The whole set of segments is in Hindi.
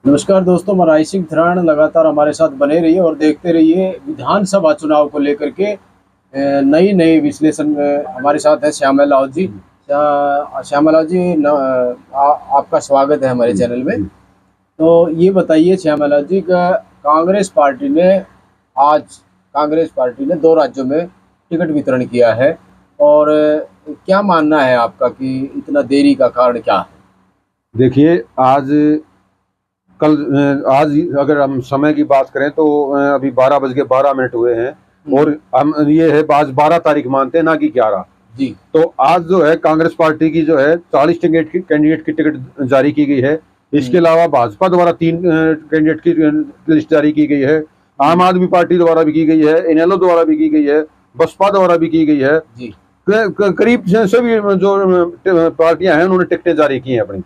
नमस्कार दोस्तों, मैं राय सिंह थराण लगातार हमारे साथ बने रहिए और देखते रहिए विधानसभा चुनाव को लेकर के नई नई विश्लेषण हमारे साथ है श्यामल लाल जी। श्यामल लाल जी आपका स्वागत है हमारे चैनल में। तो ये बताइए श्यामल लाल जी का आज कांग्रेस पार्टी ने दो राज्यों में टिकट वितरण किया है और क्या मानना है आपका कि इतना देरी का कारण क्या है? देखिए, आज अगर हम समय की बात करें तो अभी 12:12 हुए हैं और हम ये है आज 12 तारीख मानते हैं, ना कि 11 जी। तो आज जो है कांग्रेस पार्टी की जो है 40 कैंडिडेट की टिकट जारी की गई है। इसके अलावा भाजपा द्वारा 3 कैंडिडेट की लिस्ट जारी की गई है। आम आदमी पार्टी द्वारा भी की गई है, इनेलो द्वारा भी की गई है, बसपा द्वारा भी की गई है जी। करीब सभी जो पार्टियां हैं उन्होंने टिकटें जारी की हैं अपनी।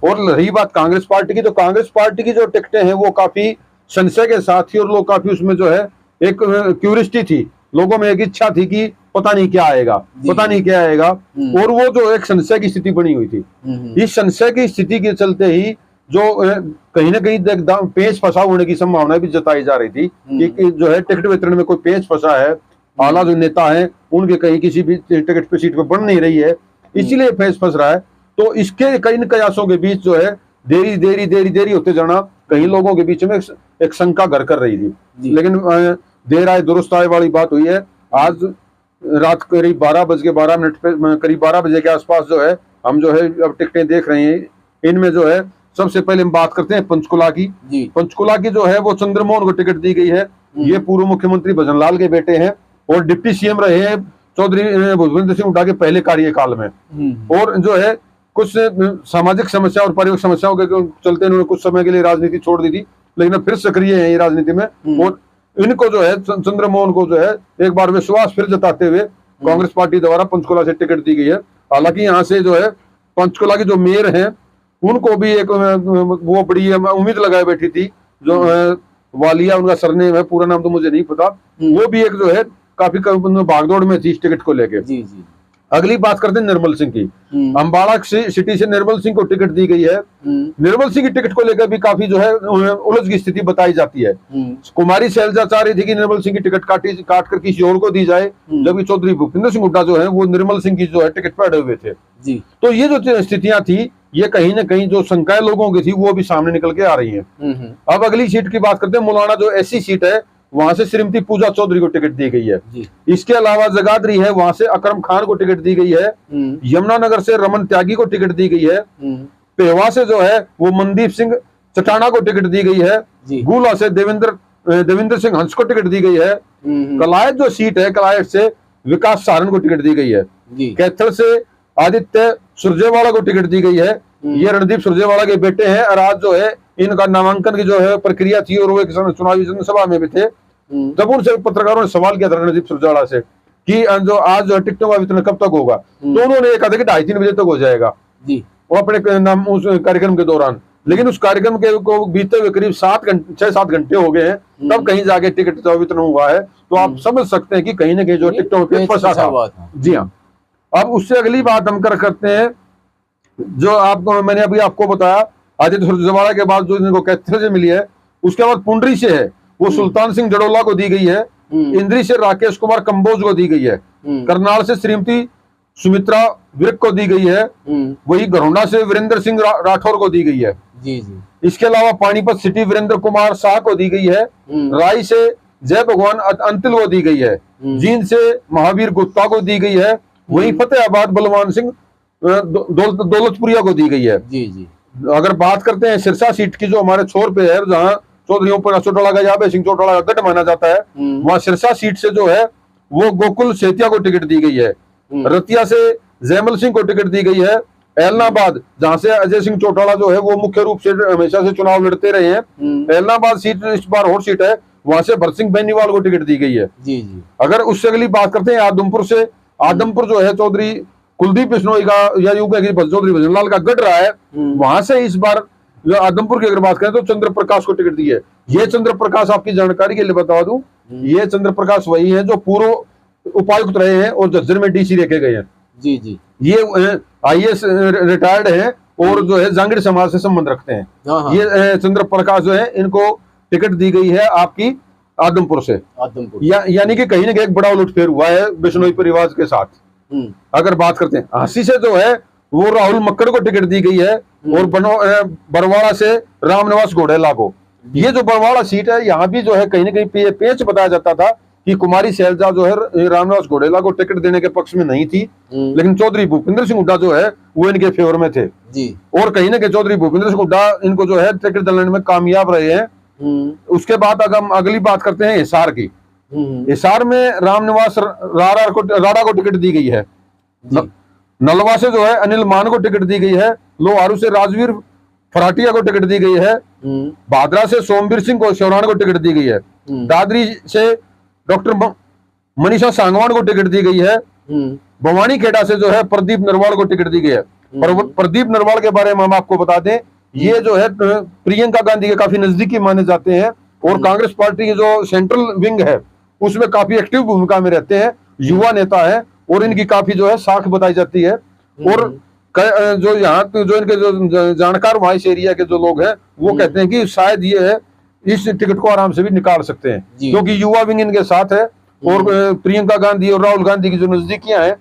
और रही बात कांग्रेस पार्टी की, तो कांग्रेस पार्टी की जो टिकटें हैं वो काफी संशय के साथ थी और लोग काफी उसमें जो है एक क्यूरियोसिटी थी, लोगों में एक इच्छा थी कि पता नहीं क्या आएगा, पता नहीं क्या आएगा, और वो जो एक संशय की स्थिति बनी हुई थी। इस संशय की स्थिति के चलते ही जो कहीं ना कहीं पेच फंसा होने की संभावना भी जताई जा रही थी कि जो है टिकट वितरण में कोई पेच फंसा है, आला जो नेता है उनके कहीं किसी भी टिकट पे सीट पे बन नहीं रही है, इसीलिए पेच फंस रहा है। तो इसके कई कयासों के बीच जो है देरी होते जाना कई लोगों के बीच में एक शंका घर कर रही थी। लेकिन देर आए दुरुस्त आए वाली बात हुई है। आज रात करीब 12:12 पे करीब 12 बजे के आसपास जो है हम जो है अब टिकटें देख रहे हैं। इनमें जो है सबसे पहले हम बात करते हैं पंचकुला की। पंचकुला की जो है वो चंद्रमोहन को टिकट दी गई है। ये पूर्व मुख्यमंत्री भजनलाल के बेटे हैं और डिप्टी सीएम रहे हैं चौधरी भूपेंद्र सिंह हुड्डा के पहले कार्यकाल में। और जो है कुछ सामाजिक समस्या और पारिवारिक समस्याओं के चलते इन्होंने कुछ समय के लिए राजनीति छोड़ दी थी, लेकिन अब फिर सक्रिय है ये राजनीति में। और इनको जो है चंद्रमोहन को जो है एक बार विश्वास फिर जताते हुए कांग्रेस पार्टी द्वारा पंचकुला से टिकट दी गई है। हालांकि यहाँ से जो है पंचकुला की जो मेयर हैं उनको भी एक वो बड़ी उम्मीद लगाए बैठी थी, जो वालिया उनका सरनेम है, पूरा नाम तो मुझे नहीं पता, वो भी एक जो है काफी भागदौड़ में थी इस टिकट को लेकर। अगली बात करते हैं निर्मल सिंह की। अम्बाड़ा सिटी से निर्मल सिंह को टिकट दी गई है। निर्मल सिंह की टिकट को लेकर भी काफी जो है उलझ की स्थिति बताई जाती है। कुमारी शैलजा चाह रही थी कि निर्मल सिंह की टिकट काट कर किसी और को दी जाए, जबकि चौधरी भूपेंद्र सिंह हुड्डा जो है वो निर्मल सिंह की जो है टिकट पर अड़े हुए थे। तो ये जो स्थितियां थी ये कहीं ना कहीं जो शंकाएं लोगों की थी वो भी सामने निकल के आ रही है। अब अगली सीट की बात करते हैं। मुलाना जो एससी सीट है वहां से श्रीमती पूजा चौधरी को टिकट दी गई है। इसके अलावा जगाधरी है, वहां से अकरम खान को टिकट दी गई है। यमुनानगर से रमन त्यागी को टिकट दी गई है। पेवा से जो है वो मनदीप सिंह चटाना को टिकट दी गई है। गुला से देवेंद्र सिंह हंस को टिकट दी गई है। कलायत जो सीट है, कलायत से विकास सारण को टिकट दी गई है। कैथल से आदित्य सुरजेवाला को टिकट दी गई है। ये रणदीप सुरजेवाला के बेटे हैं और आज जो है इनका नामांकन की जो है प्रक्रिया थी और वो एक चुनावी जनसभा में भी थे। तब उनसे पत्रकारों ने सवाल किया था रणदीप सुरजेवाला से कि जो आज जो टिकटों का वितरण कब तक होगा, तो उन्होंने कहा था कि 2:30-3 बजे तक हो जाएगा वो अपने नाम उस कार्यक्रम के दौरान। लेकिन उस कार्यक्रम के को बीते हुए करीब 6-7 घंटे हो गए हैं, तब कहीं जाके टिकट का वितरण हुआ है। तो आप समझ सकते हैं कि कहीं ना कहीं जो टिकटों पे फंसा था। जी हाँ। अब उससे अगली बात हम करते हैं, जो आपको मैंने अभी आपको बताया आदित्य सुरजेवाला के बाद जो इनको कैथल से मिली है, उसके बाद पुंडरी से है वो सुल्तान सिंह जड़ोला को दी गई है। इंद्री से राकेश कुमार कंबोज को दी गई है। करनाल से श्रीमती सुमित्रा विर्क को दी गई है। वही घरोंडा से वीरेंद्र सिंह राठौर को दी गई है। इसके अलावा पानीपत सिटी वीरेंद्र कुमार शाह को दी गई है। राय से जय भगवान अंतिल को दी गई है। जींद से महावीर गुप्ता को दी गई है। वही फतेहाबाद बलवान सिंह दौलतपुरिया को दी गई है। अगर बात करते हैं सिरसा सीट की, जो हमारे छोर पे है, जहाँ चौधरी पर चौटाला का याबे सिंह चौटाला का गढ़ माना जाता है, वहां सिरसा सीट से जो है वो गोकुल सेतिया को टिकट दी गई है। रतिया से जयमल सिंह को टिकट दी गई है। एलनाबाद जहां से अजय सिंह चौटाला जो है वो मुख्य रूप से हमेशा से चुनाव लड़ते रहे हैं, एलनाबाद सीट इस बार हॉट सीट है, वहां से भरत सिंह बेनीवाल को टिकट दी गई है। अगर उससे अगली बात करते हैं आदमपुर से, आदमपुर जो है चौधरी कुलदीप बिश्नोई का या यूं चौधरी भजनलाल का गढ़ रहा है, वहां से इस बार जो आदमपुर की अगर बात करें तो चंद्र प्रकाश को टिकट दी है। ये चंद्र प्रकाश आपकी जानकारी के लिए बता दूं, ये चंद्र प्रकाश वही है जो पूर्व उपायुक्त रहे हैं और झज्जर में डीसी रखे गए हैं। ये आईएएस रिटायर्ड हैं और जो है जांगीर समाज से संबंध रखते हैं। हाँ हाँ। ये चंद्र प्रकाश जो है इनको टिकट दी गई है आपकी आदमपुर से। आदमपुर यानी कि कहीं ना कहीं एक बड़ा उलटफेर हुआ है बिश्नोई परिवार के साथ। अगर बात करते हैं हंसी से जो है वो राहुल मक्कड़ को टिकट दी गई है और बरवाड़ा से रामनिवास घोड़ेला को। ये जो बरवाड़ा सीट है यहाँ भी जो है कहीं ना कहीं पेच बताया जाता था कि कुमारी शैलजा जो है रामनिवास घोड़ेला को टिकट देने के पक्ष में नहीं थी, लेकिन चौधरी भूपेंद्र सिंह हुड्डा जो है वो इनके फेवर में थे जी। और कहीं ना कहीं चौधरी भूपेंद्र सिंह हुड्डा इनको जो है टिकट दिलाने में कामयाब रहे हैं। उसके बाद अगर हम अगली बात करते हैं हिसार की, हिसार में रामनिवास राणा को टिकट दी गई है। नलवा से जो है अनिल मान को टिकट दी गई है। लोहारू से राजवीर फराटिया को टिकट दी गई है। भादरा से सोमवीर सिंह को शौरान को टिकट दी गई है। दादरी से डॉक्टर मनीषा सांगवान को टिकट दी गई है। भवानी खेड़ा से जो है प्रदीप नरवाल को टिकट दी गई है। प्रदीप नरवाल के बारे में हम आपको बता दें ये जो है प्रियंका गांधी के काफी नजदीकी माने जाते हैं और कांग्रेस पार्टी की जो सेंट्रल विंग है उसमें काफी एक्टिव भूमिका में रहते हैं, युवा नेता है और इनकी काफी जो है साख बताई जाती है। और जो यहाँ जो इनके जो जानकार वहां इस एरिया के जो लोग हैं वो कहते हैं कि शायद ये है इस टिकट को आराम से भी निकाल सकते हैं क्योंकि युवा विंग इनके साथ है और प्रियंका गांधी और राहुल गांधी की जो नजदीकियां हैं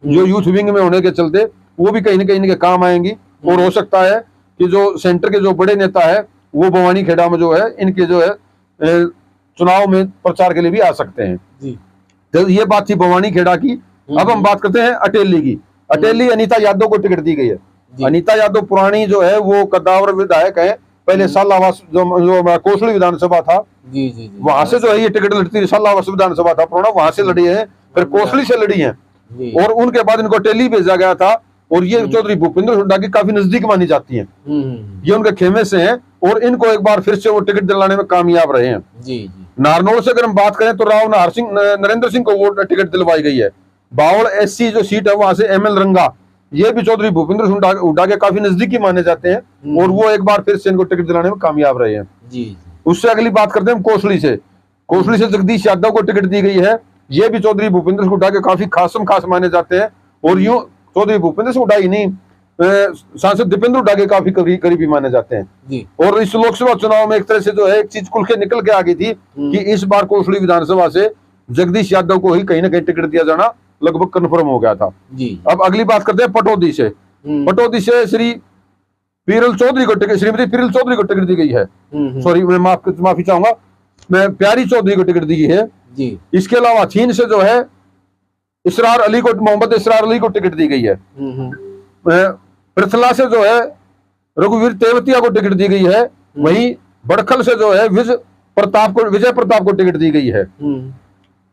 जो यूथ विंग में होने के चलते वो भी कहीं ना कहीं इनके काम आएंगी। और हो सकता है कि जो सेंटर के जो बड़े नेता है वो भवानी खेड़ा में जो है इनके जो है चुनाव में प्रचार के लिए भी आ सकते हैं जी। तो ये बात थी भवानी खेड़ा की। अब हम बात करते हैं अटेली की। अटेली अनीता यादव को टिकट दी गई है। अनीता यादव पुरानी जो है वो कद्दावर विधायक है, पहले सालावास जो कोसली विधानसभा था जी जी जी वहां से जो है ये टिकट लड़ती थी। सालावास विधानसभा था पुराना, वहां से लड़ी है, फिर कोसली से लड़ी है और उनके बाद इनको अटेली भेजा गया था। और ये चौधरी भूपेंद्र हुड्डा की काफी नजदीक मानी जाती है, ये उनके खेमे से हैं और इनको एक बार फिर से वो टिकट दिलाने में कामयाब रहे हैं जी। नारनौल से अगर हम बात करें तो राव नरेंद्र सिंह को वो टिकट दिलवाई गई है। बावल एससी जो सीट है वहां से एमएल रंगा, ये भी चौधरी भूपेंद्र हुड्डा के काफी नजदीकी माने जाते हैं और वो एक बार फिर से इनको टिकट दिलाने में कामयाब रहे हैं जी। उससे अगली बात करते हैं कोसली से। कोसली से जगदीश यादव को टिकट दी गई है। ये भी चौधरी भूपेंद्र हुड्डा के काफी खास माने जाते हैं और यूं चौधरी भूपेंद्र सिंह हुड्डा ही नहीं सांसद दीपेंद्र हुड्डा के काफी करीबी माने जाते हैं जी। और इस लोकसभा चुनाव में एक तरह से जो है एक चीज खुल के निकल के आ गई थी कि इस बार कोसली विधानसभा से जगदीश यादव को ही कहीं ना कहीं टिकट दिया जाना लगभग कन्फर्म हो गया था जी। अब अगली बात करते हैं पटौदी से। पटौदी से श्री पीरल चौधरी को टिकट श्रीमती पीरल चौधरी को टिकट दी गई है। सॉरी मैं माफी चाहूंगा, मैं प्यारी चौधरी को टिकट दी गई है जी। इसके अलावा चीन से जो है इसरार अली को मोहम्मद इसरार अली को टिकट दी गई है। पृथला से जो है रघुवीर तेवतिया को टिकट दी गई है। वहीं बड़खल से जो है विजय प्रताप को टिकट दी गई है।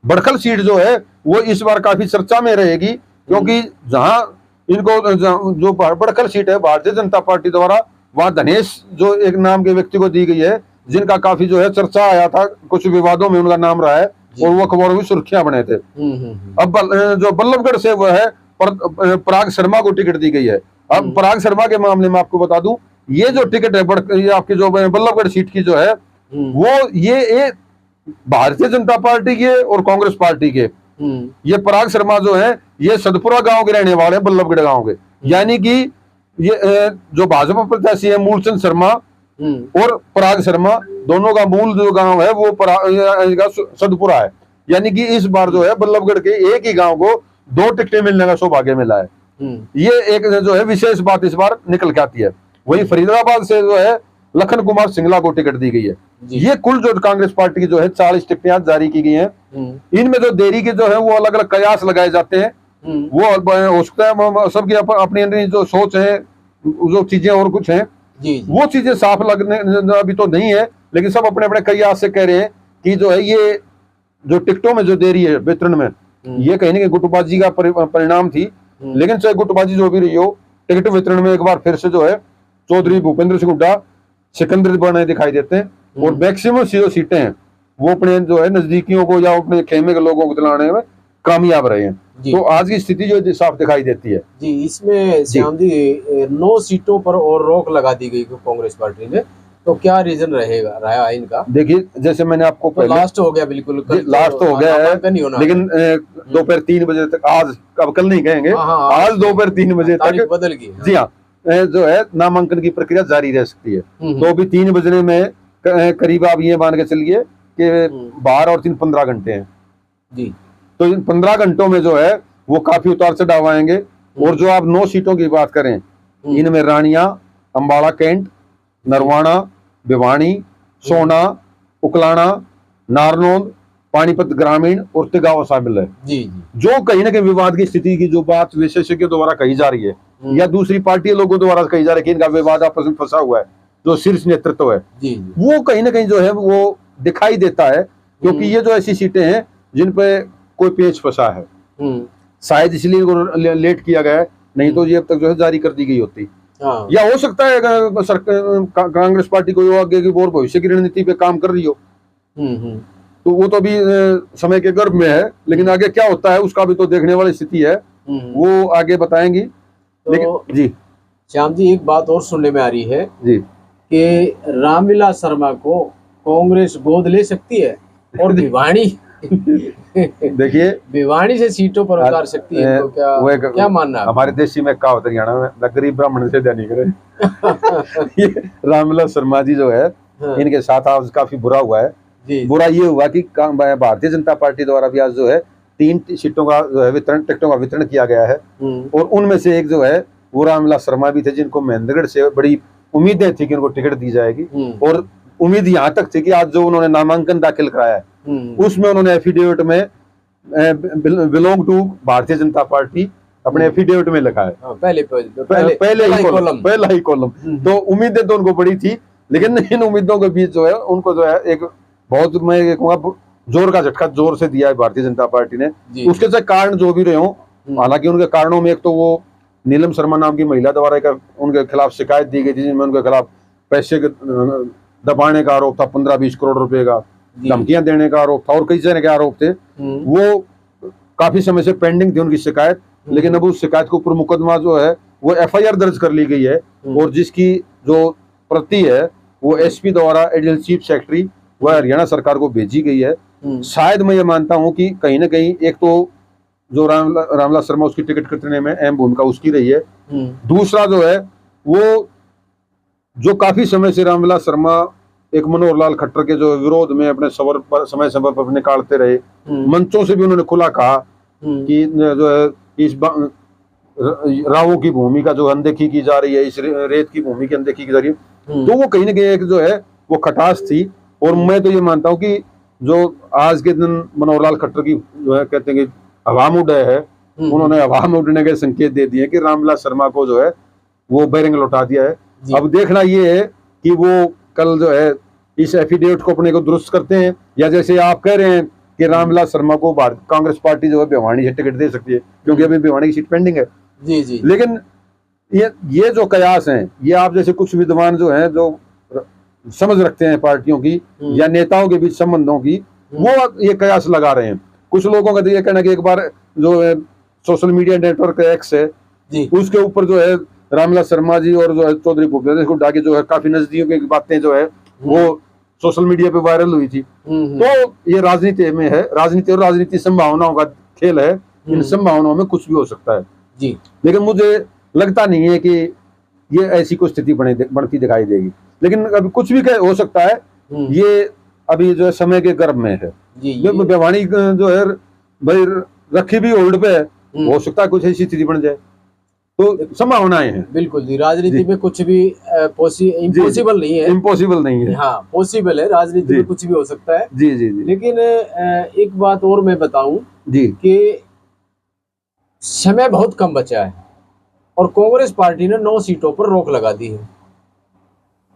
बड़खल सीट जो है वो इस बार काफी चर्चा में रहेगी क्योंकि जहां इनको जो बड़खल सीट है भारतीय जनता पार्टी द्वारा वहां धनेश जो एक नाम के व्यक्ति को दी गई है जिनका काफी जो है चर्चा आया था, कुछ विवादों में उनका नाम रहा है और वो अखबारों में सुर्खियां बने थे। अब जो बल्लभगढ़ से वो है पराग शर्मा को टिकट दी गई है। अब पराग शर्मा के मामले में आपको बता दूं ये जो टिकट है आपकी जो बल्लभगढ़ सीट की जो है वो ये भारतीय जनता पार्टी के और कांग्रेस पार्टी के। ये पराग शर्मा जो है ये सदपुरा गांव के रहने वाले हैं, बल्लभगढ़ गांव के। यानी कि ये जो भाजपा प्रत्याशी है मूलचंद शर्मा और पराग शर्मा दोनों का मूल जो गांव है वो सदपुरा है। यानी कि इस बार जो है बल्लभगढ़ के एक ही गांव को 2 टिकटें मिलने का सौभाग्य मिला है। ये एक जो है विशेष बात इस बार निकल के आती है। वही फरीदाबाद से जो है लखन कुमार सिंगला को टिकट दी गई है। ये कुल जो कांग्रेस पार्टी की जो है 40 टिकटें जारी की गई हैं। इनमें जो देरी के जो है वो अलग अलग कयास लगाए जाते हैं। वो हो सकता है सबकी अपनी जो सोच है जो चीजें और कुछ हैं वो चीजें साफ लगने अभी तो नहीं है, लेकिन सब अपने अपने कयास से कह रहे हैं कि जो है ये जो टिकटों में जो देरी है वितरण में ये कहीं ना कहीं गुटबाजी का परिणाम थी। लेकिन चाहे गुटबाजी जो भी रही हो टिकट वितरण में एक बार फिर से जो है चौधरी भूपेंद्र सिंह हुड्डा सिकंदर बने दिखाई देते हैं और मैक्सिमम जो सीटें हैं वो अपने जो है नजदीकियों को या अपने खेमे के लोगों को दिलाने में कामयाब रहे हैं। तो आज की स्थिति जो साफ दिखाई देती है जी। इसमें श्याम जी 9 सीटों पर और रोक लगा दी गई कांग्रेस पार्टी ने, तो क्या रीजन रहा इनका? देखिए जैसे मैंने आपको तो लास्ट हो गया, बिल्कुल लास्ट तो हो गया है, लेकिन दोपहर 3 बजे तक आज अब कल नहीं कहेंगे, आज दोपहर 3 बजे तक बदल गई। जी हाँ, जो है नामांकन की प्रक्रिया जारी रह सकती है। तो अभी 3 बजने में करीब आप ये मान के चलिए कि 12 और 3 15 घंटे हैं जी। तो इन 15 घंटों में जो है वो काफी उतार चढ़ाव आएंगे। और जो आप 9 सीटों की बात करें, इनमें रानिया, अंबाला कैंट, नरवाना, भिवानी, सोना, उकलाना, नारनौंद, पानीपत ग्रामीण और तिगावा शामिल है जी। जो कहीं ना कहीं विवाद की स्थिति की जो बात विशेषज्ञों द्वारा कही जा रही है या दूसरी पार्टी लोगों द्वारा कही जा रही है कि इनका विवाद आपस में फंसा हुआ है, जो शीर्ष नेतृत्व है जी। वो कहीं ना कहीं जो है वो दिखाई देता है, क्योंकि ये जो ऐसी सीटें हैं जिन पे कोई पेच फंसा है, शायद इसलिए लेट किया गया है, नहीं तो ये अब तक जो है जारी कर दी गई होती। या हो सकता है कांग्रेस पार्टी को आगे की और भविष्य की रणनीति पे काम कर रही हो, तो वो तो अभी समय के गर्भ में है, लेकिन आगे क्या होता है उसका भी तो देखने वाली स्थिति है, वो आगे बताएंगी। तो लेकिन जी श्याम जी, एक बात और सुनने में आ रही है जी कि रामविलास शर्मा को कांग्रेस गोद ले सकती है और भिवानी देखिए भिवानी से सीटों पर उतार सकती है, तो क्या मानना है? हमारे देश में कहावत हरियाणा में, गरीब ब्राह्मण से नहीं करे। ये रामविलास शर्मा जी जो है इनके साथ आज काफी बुरा हुआ है। बुरा ये हुआ कि भारतीय जनता पार्टी द्वारा भी आज जो है 3 सीटों का जो है वितरण, टिकटों का वितरण किया गया है और उनमें से एक जो है वो रामविलास शर्मा भी थे, जिनको महेंद्रगढ़ से बड़ी उम्मीदें थी कि उनको टिकट दी जाएगी। और उम्मीद यहाँ तक थी कि आज जो उन्होंने नामांकन दाखिल कराया है उसमें उन्होंने एफिडेविट में belong to Bharatiya Janata party अपने एफिडेविट में लिखा है, पहला ही कॉलम। तो उम्मीदें तो उनको बड़ी थी, लेकिन इन उम्मीदों के बीच जो है उनको जो है एक बहुत, मैं कहूँगा, जोर का झटका जोर से दिया है भारतीय जनता पार्टी ने। उसके से कारण जो भी रहे हों, हालांकि उनके कारणों में एक तो वो नीलम शर्मा नाम की महिला द्वारा उनके खिलाफ शिकायत दी गई थी, जिनमें उनके खिलाफ पैसे के दबाने का आरोप था, 15-20 करोड़ रुपए का, धमकियां देने का आरोप था और कई तरह के आरोप थे। वो काफी समय से पेंडिंग थी उनकी शिकायत, लेकिन अब उस शिकायत के ऊपर मुकदमा जो है वो FIR दर्ज कर ली गई है और जिसकी जो प्रति है वो SP द्वारा एडिशनल चीफ सेक्रेटरी वह हरियाणा सरकार को भेजी गई है। शायद मैं ये मानता हूं कि कहीं ना कहीं एक तो जो रामविलास शर्मा उसकी टिकट कटने में अहम भूमिका उसकी रही है, दूसरा जो है वो जो काफी समय से रामविलास शर्मा एक मनोहर लाल खट्टर के जो विरोध में अपने समय पर निकालते रहे, मंचों से भी उन्होंने खुला कहा कि जो है इस रावों की भूमि का जो अनदेखी की जा रही है, इस रेत की भूमि की अनदेखी की जा रही है, तो वो कहीं ना कहीं एक जो है वो खटास थी। और मैं तो ये मानता हूँ कि जो आज के दिन मनोहर लाल खट्टर की जो है कहते हैं कि हवा में उड़े है, उन्होंने हवा में उड़ने के संकेत दे दिए कि रामविलास शर्मा को जो है वो बैरिंग लौटा दिया है। अब देखना ये है कि वो कल जो है इस एफिडेविट को अपने को दुरुस्त करते हैं, या जैसे आप कह रहे हैं कि रामविलास शर्मा को कांग्रेस पार्टी जो है भिवानी से टिकट दे सकती है, क्योंकि अभी भिवानी की सीट पेंडिंग है। जी। लेकिन ये जो कयास हैं, ये आप जैसे कुछ विद्वान जो हैं जो समझ रखते हैं पार्टियों की या नेताओं के बीच संबंधों की, वो ये कयास लगा रहे हैं। कुछ लोगों का तो ये कहना कि एक बार जो है सोशल मीडिया नेटवर्क एक्स है उसके ऊपर जो है रामविलास शर्मा जी और जो है चौधरी भूपेंद्र को डाके जो है काफी नजदीकी की बातें जो है वो सोशल मीडिया पे वायरल हुई थी। तो ये राजनीति में है, राजनीति और राजनीति संभावनाओं का खेल है, इन संभावनाओं में कुछ भी हो सकता है जी। लेकिन मुझे लगता नहीं है कि ये ऐसी कोई स्थिति बनती दिखाई देगी, लेकिन अभी कुछ भी हो सकता है। ये अभी जो है समय के गर्भ में है। भिवानी जो है भाई रखी भी होल्ड पे है, हो सकता है कुछ ऐसी स्थिति बन जाए, तो संभावनाएं हैं। बिल्कुल जी, राजनीति में कुछ भी इम्पॉसिबल नहीं है, इम्पॉसिबल नहीं है, हाँ पॉसिबल है। राजनीति में कुछ भी हो सकता है। जी जी जी। लेकिन एक बात और मैं बताऊं जी कि समय बहुत कम बचा है और कांग्रेस पार्टी ने 9 सीटों पर रोक लगा दी है।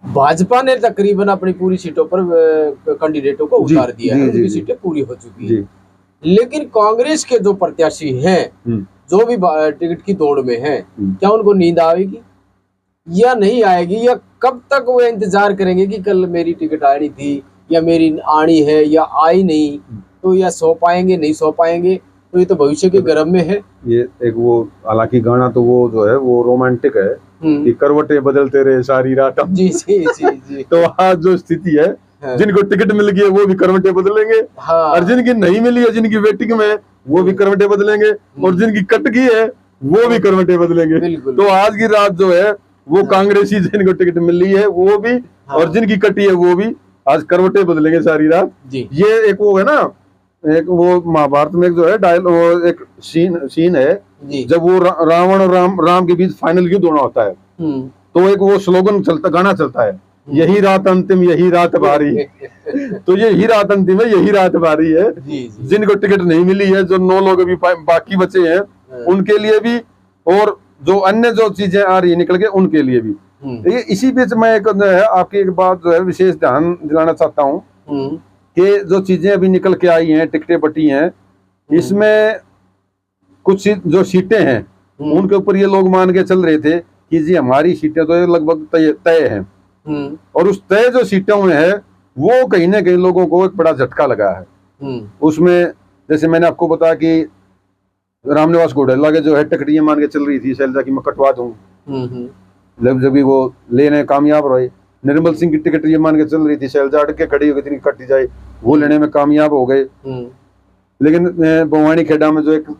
भाजपा ने तकरीबन अपनी पूरी सीटों पर कैंडिडेटों को उतार दिया है, उनकी सीटें पूरी हो चुकी है। लेकिन कांग्रेस के जो प्रत्याशी हैं जो भी टिकट की दौड़ में हैं, क्या उनको नींद आएगी या नहीं आएगी, या कब तक वो इंतजार करेंगे कि कल मेरी टिकट आनी थी या मेरी आनी है या आई नहीं, तो या सो पाएंगे नहीं सो पाएंगे, तो ये तो भविष्य के गर्भ में है। ये एक वो हालांकि गाना तो वो जो है वो रोमांटिक है कि करवटें बदलते रहे सारी रात। जी जी जी जी। तो आज जो स्थिति है, जिनको टिकट मिल गई है वो भी करवटें बदलेंगे, और जिनकी नहीं मिली है, जिनकी वेटिंग में है, वो भी करवटें बदलेंगे, और जिनकी कट गई है वो भी करवटें बदलेंगे। तो आज की रात जो है वो कांग्रेसी जिनको टिकट मिल रही है वो भी, और जिनकी कटी है वो भी आज करवटे बदलेंगे सारी रात जी। ये एक वो है ना, एक वो महाभारत में एक जो है डायलॉग, एक सीन है जी। जब वो रावण और राम के बीच फाइनल युद्ध होना होता है, तो एक वो स्लोगन चलता, गाना चलता है, यही रात अंतिम यही रात भारी। तो यही रात अंतिम है, यही रात भारी है। जिनको टिकट नहीं मिली है, जो 9 लोग अभी बाकी बचे हैं, उनके लिए भी, और जो अन्य जो चीजें आ रही है निकल के, उनके लिए भी। ये इसी बीच मैं एक आपकी एक बात जो है विशेष ध्यान दिलाना चाहता हूँ कि जो चीजें अभी निकल के आई हैं, टिकटें बटी हैं, इसमें कुछ जो सीटें हैं उनके ऊपर ये लोग मान के चल रहे थे कि जी हमारी सीटें तो लगभग तय हैं, और उस तय जो सीटों में है वो कहीं ना कहीं लोगों को एक बड़ा झटका लगा है। उसमें जैसे मैंने आपको बताया कि रामनिवास घोडेला के जो है टिकट ये मान के चल रही थी शैलजा की मैं कटवा दूं, जब भी वो लेने कामयाब रहे। निर्मल सिंह की टिकट ये मान के चल रही थी, शैलजा अटक के खड़ी हो गई थी कटी जाए, वो लेने में कामयाब हो गए। लेकिन बवानी खेड़ा में जो एक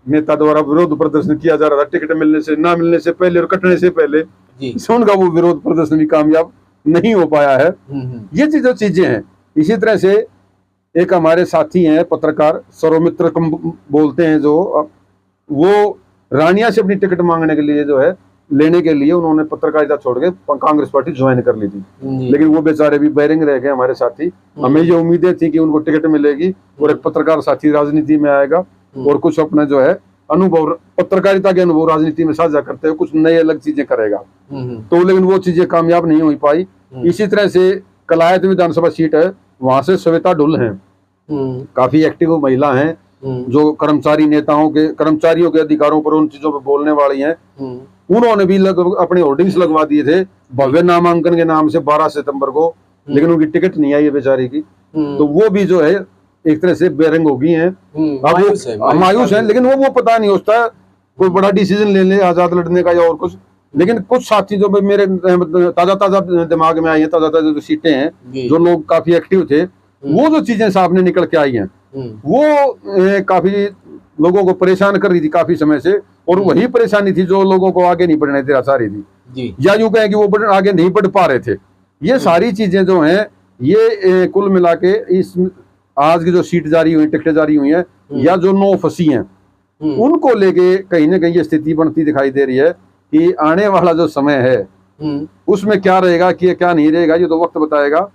नेता द्वारा विरोध प्रदर्शन किया जा रहा था टिकट मिलने से, ना मिलने से पहले और कटने से पहले, उनका वो विरोध प्रदर्शन भी कामयाब नहीं हो पाया है। ये जो चीजें हैं, इसी तरह से एक हमारे साथी हैं पत्रकार सौमित्र बोलते हैं, जो वो रानिया से अपनी टिकट मांगने के लिए जो है लेने के लिए उन्होंने पत्रकारिता छोड़ के कांग्रेस पार्टी ज्वाइन कर ली थी, लेकिन वो बेचारे भी बैरिंग रह गए हमारे साथी। हमें ये उम्मीदें थी कि उनको टिकट मिलेगी और एक पत्रकार साथी राजनीति में आएगा और कुछ अपना जो है अनुभव, पत्रकारिता के अनुभव राजनीति में साझा करते हुए कुछ नई अलग चीजें करेगा, तो लेकिन वो चीजें कामयाब नहीं हो पाई। इसी तरह से कलायत विधानसभा सीट है, वहां से श्वेता ढुल हैं, काफी एक्टिव महिला हैं, जो कर्मचारियों के अधिकारों पर उन चीजों पर बोलने वाली हैं। उन्होंने भी अपने होर्डिंग्स लगवा दिए थे भव्य नामांकन के नाम से 12 सितंबर को, लेकिन उनकी टिकट नहीं आई है बेचारी की, तो वो भी जो है एक तरह से बेरंग हो गई हैं, मायूस है। लेकिन वो पता नहीं होता कोई बड़ा डिसीजन ले ले आजाद लड़ने का या और कुछ। लेकिन कुछ साथी जो मेरे ताजा दिमाग में आई है, ताजा जो सीटें हैं, जो लोग काफी एक्टिव थे, वो जो चीजें सामने निकल के आई हैं वो काफी लोगों को परेशान कर रही थी काफी समय से, और वही परेशानी थी जो लोगों को आगे नहीं बढ़ने दे रहा थी, या यूं कहें कि वो आगे नहीं बढ़ पा रहे थे। ये सारी चीजें जो हैं ये कुल मिला के इस आज की जो सीट जारी हुई, टिकटें जारी हुई हैं, या जो 9 फंसी हैं, उनको लेके कहीं ना कहीं ये स्थिति बनती दिखाई दे रही है कि आने वाला जो समय है उसमें क्या रहेगा कि क्या नहीं रहेगा, ये तो वक्त बताएगा।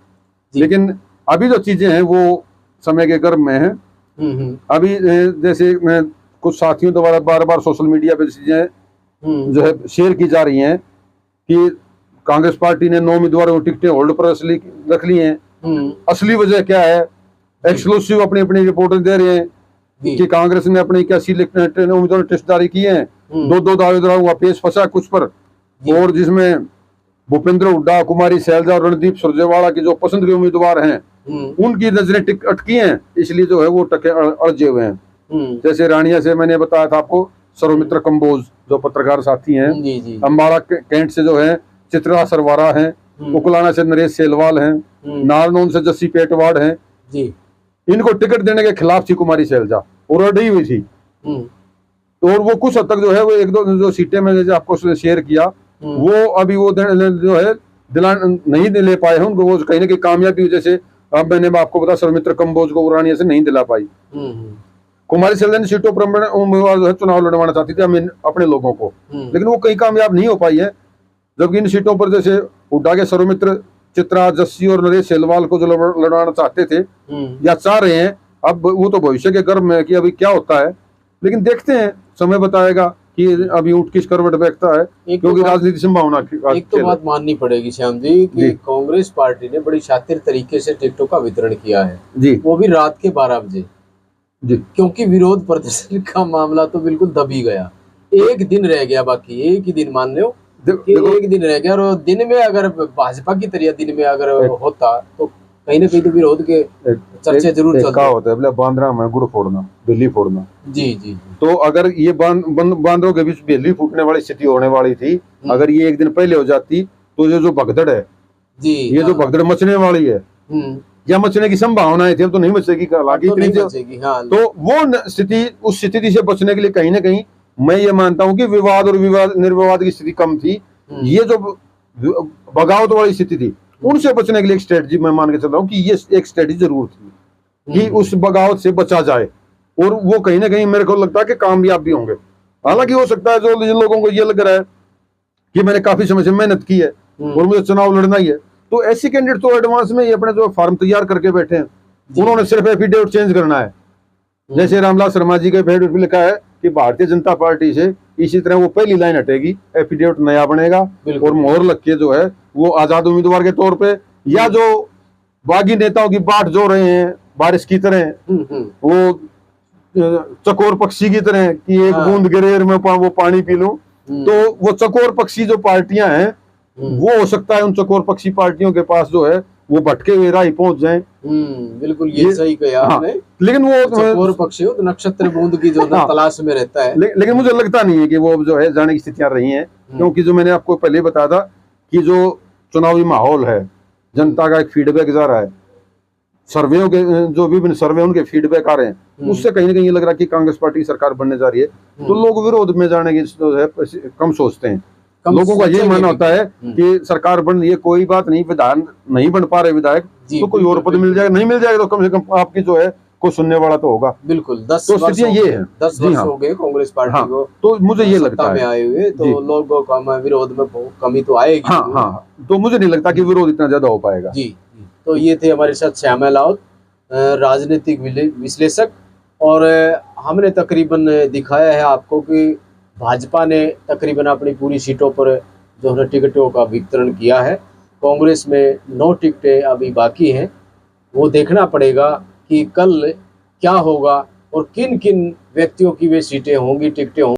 लेकिन अभी जो चीजें हैं वो समय के गर्भ में हैं। अभी जैसे कुछ साथियों द्वारा बार-बार सोशल मीडिया पे चीजें जो है शेयर की जा रही हैं कि कांग्रेस पार्टी ने 9 उम्मीदवारों की टिकटें होल्ड पर रख ली हैं। असली वजह क्या है? एक्सक्लूसिव अपनी रिपोर्ट दे रहे हैं कि कांग्रेस ने अपनी 81 उम्मीदवारों टेस्ट जारी किए हैं, 2 दावेदारों हुआ पेश फंसा कुछ पर, और जिसमें भूपेंद्र हुड्डा, कुमारी शैलजा और रणदीप सुरजेवाला की जो पसंद के उम्मीदवार हैं उनकी नजरें अटकी हैं, इसलिए जो है वो टके अड़जे हुए हैं। जैसे रानिया से मैंने बताया था आपको सौमित्र कंबोज जो पत्रकार साथी हैं, अम्बाड़ा कैंट से जो है चित्रा सरवारा हैं, उकलाना से नरेश सेलवाल हैं, नारनौन से जस्सी पेटवाड़ हैं, इनको टिकट देने के खिलाफ थी कुमारी शैलजा और अड़ी हुई थी। और वो कुछ हद तक जो है वो 1-2 जो सीटें मैंने आपको शेयर किया वो अभी वो जो है नहीं ले पाए हैं उनको, वो कहीं ना कहीं कामयाबी वजह से अब मैंने आपको बताया सौमित्र कंबोज को रानिया से नहीं दिला पाई। कुमारी शैलजा ने सीटों पर उम्मीदवार जो है चुनाव लड़वाना चाहती थी अपने लोगों को, लेकिन वो कहीं कामयाब नहीं हो पाई है। जबकि इन सीटों पर जैसे हुड्डा के सौमित्र, चित्रा, जस्सी और नरेश सेलवाल को जो लड़वाना चाहते थे या चाह रहे हैं, अब वो तो भविष्य के गर्भ में कि अभी क्या होता है, लेकिन देखते हैं, समय बताएगा कि अभी ऊंट किस करवट बैठता है, क्योंकि राजनीति संभावना एक तो बात माननी पड़ेगी श्याम जी कि कांग्रेस पार्टी ने बड़ी शातिर तरीके से टिकटों का वितरण किया है जी, वो भी रात के 12 बजे जी, क्योंकि विरोध प्रदर्शन का मामला तो बिल्कुल दब ही गया। एक दिन रह गया, बाकी एक ही दिन मान लो कि एक दिन रह गया, और दिन में अगर भाजपा की तरह दिन में अगर होता तो कहीं ना कहीं तो विरोध के चर्चे जरूर चलते। होता है बांद्रा में गुड़ फोड़ना, बेली फोड़ना जी। तो अगर ये बांद्रों के बीच बेली फूटने वाली स्थिति होने वाली थी, अगर ये एक दिन पहले हो जाती तो ये जो भगदड़ है जी, ये जो भगदड़ मचने वाली है या मचने की संभावना थी, अब तो नहीं मचेगी, तो वो स्थिति, उस स्थिति से बचने के लिए कहीं ना कहीं मैं ये मानता हूँ कि विवाद और निर्विवाद की स्थिति कम थी, ये जो बगावत वाली स्थिति थी, उनसे बचने के लिए एक स्ट्रेटजी मैं मान के चल रहा हूँ कि ये एक स्ट्रेटजी जरूर थी कि उस बगावत से बचा जाए, और वो कहीं ना कहीं मेरे को लगता है कि कामयाब भी होंगे। हालांकि हो सकता है जो जिन लोगों को ये लग रहा है कि मैंने काफी समय से मेहनत की है और मुझे चुनाव लड़ना ही है, तो ऐसे कैंडिडेट तो एडवांस में ही अपने जो फॉर्म तैयार करके बैठे हैं, उन्होंने सिर्फ एफिडेविट चेंज करना है। जैसे रामलाल शर्मा जी के एफिडेविट में लिखा है कि भारतीय जनता पार्टी से, इसी तरह वो पहली लाइन हटेगी, एफिडेविट नया बनेगा और मोहर लग के जो है वो आजाद उम्मीदवार के तौर पे, या जो बागी नेताओं की बाट जो रहे हैं बारिश की तरह, वो चकोर पक्षी की तरह कि एक बूंद गिरे मैं वो पानी पी लूं, तो वो चकोर पक्षी जो पार्टियां हैं, वो हो सकता है उन चकोर पक्षी पार्टियों के पास जो है वो भटके हुए राह पहुंच जाएं। बिल्कुल ये सही कहा आपने। लेकिन वो चकोर पक्षी हो तो नक्षत्र बूंद की जो तलाश में रहता है, लेकिन मुझे लगता नहीं है कि वो जो है जाने की स्थितियां रही हैं, क्योंकि जो मैंने आपको पहले बताया था कि जो चुनावी माहौल है, जनता का एक फीडबैक जा रहा है, सर्वेयों के जो विभिन्न सर्वे उनके फीडबैक आ रहे हैं, उससे कहीं ना कहीं ये लग रहा है कि कांग्रेस पार्टी की सरकार बनने जा रही है, तो लोग विरोध में जाने की जो है कम सोचते हैं। लोगों का ये मानना होता है कि सरकार बन रही है, कोई बात नहीं, विधान नहीं बन पा रहे विधायक, तो कोई और पद मिल जाएगा, नहीं मिल जाएगा तो कम से कम आपकी जो है को सुनने वाला तो होगा। बिल्कुल 10 वर्ष ये है, 10 वर्ष हो गए कांग्रेस पार्टी को, तो मुझे ये लगता है आए हुए, तो लोगों का विरोध में कमी तो आएगी। तो मुझे नहीं लगता कि विरोध इतना ज्यादा हो पाएगा। जी, तो ये थे हमारे साथ श्यामल राउत, राजनीतिक विश्लेषक, और हमने तकरीबन दिखाया है आपको कि भाजपा ने तकरीबन अपनी पूरी सीटों पर जो है टिकटों का वितरण किया है। कांग्रेस में 9 टिकटें अभी बाकी हैं, वो देखना पड़ेगा कि कल क्या होगा और किन किन व्यक्तियों की वे सीटें होंगी, टिकटें होंगी।